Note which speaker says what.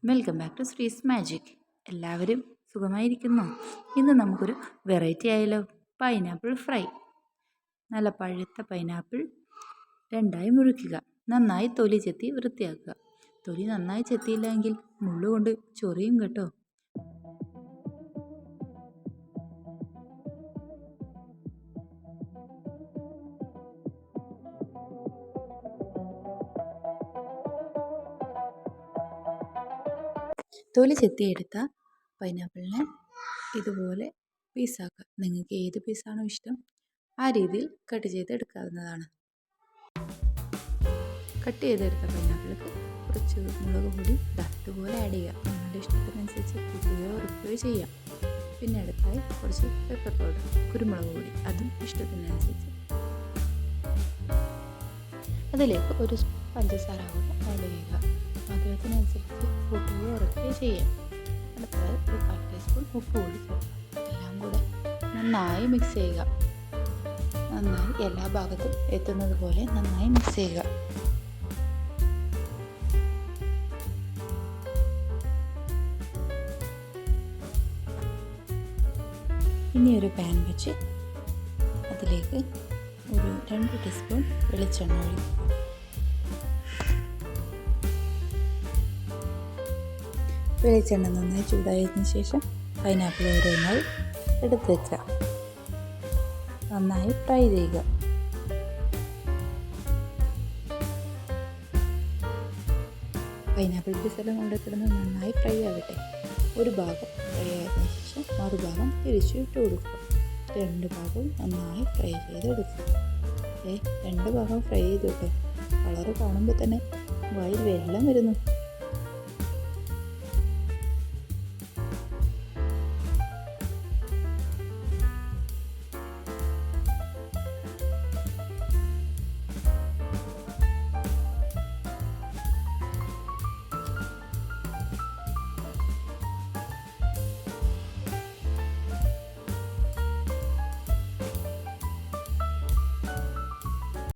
Speaker 1: Welcome back to Sree's magic. എല്ലാവരും സുഖമായിരിക്കുന്നു. ഇന്ന് നമുക്കൊരു വെറൈറ്റി ആയാലോ? Pineapple fry. നല്ല പഴുത്ത പൈനാപ്പിൾ രണ്ടായി മുറിക്കുക. നന്നായി തൊലി ചെത്തി വൃത്തിയാക്കുക. തൊലി നന്നായി ചെത്തിയില്ലെങ്കിൽ മുള്ളുകൊണ്ട് ചൊറിയും കേട്ടോ. തൊലി ചെത്തിയെടുത്ത പൈനാപ്പിളിനെ ഇതുപോലെ പീസാക്കുക. നിങ്ങൾക്ക് ഏത് പീസാണോ ഇഷ്ടം ആ രീതിയിൽ കട്ട് ചെയ്തെടുക്കാവുന്നതാണ്. കട്ട് ചെയ്തെടുത്ത പൈനാപ്പിൾക്ക് കുറച്ച് മുളക് പൊടി ഇതുപോലെ ആഡ് ചെയ്യുക. നിങ്ങളുടെ ഇഷ്ടത്തിനനുസരിച്ച് കൂട്ടുകയോ ഉറക്കുകയോ ചെയ്യാം. പിന്നെ അടുത്തായി കുറച്ച് പെപ്പർ പൗഡർ, കുരുമുളക് പൊടി, അതും ഇഷ്ടത്തിനനുസരിച്ച്. അതിലേക്ക് ഒരു പഞ്ചസാര കൂടെ ആഡ് ചെയ്യുക. മധുരത്തിനനുസരിച്ച് കൂട്ടുകയോ ഉറക്കുകയോ ചെയ്യാം. അടുത്തതായി ഒരു 1/2 ടീസ്പൂൺ ഉപ്പ് കൂടി ചേർക്കുക. എല്ലാം കൂടെ നന്നായി മിക്സ് ചെയ്യുക. നന്നായി എല്ലാ ഭാഗത്തും എത്തുന്നത് പോലെ നന്നായി മിക്സ് ചെയ്യുക. ഇനി ഒരു പാൻ വെച്ച് അതിലേക്ക് ഒരു 2 ടീസ്പൂൺ വെളിച്ചെണ്ണ ഒഴിക്കുക. വെളിച്ചെണ്ണ നന്നായി ചൂടായതിനു ശേഷം പൈനാപ്പിൾ ഓരോന്നായി എടുത്ത് വയ്ക്കുക. നന്നായി ഫ്രൈ ചെയ്യുക. പൈനാപ്പിൾ പീസെല്ലാം കൊണ്ടിട്ടിടുന്നത് നന്നായി ഫ്രൈ ആകട്ടെ. ഒരു ഭാഗം ഫ്രൈ ആയതിനു ശേഷം മറുഭാഗം തിരിച്ചു ഇട്ട് കൊടുക്കുക. 2 ഭാഗവും നന്നായി ഫ്രൈ ചെയ്തെടുക്കുക. 2 ഭാഗം ഫ്രൈ ചെയ്തു കേട്ടോ. കളറ് കാണുമ്പോൾ തന്നെ വായിൽ വെള്ളം വരുന്നു.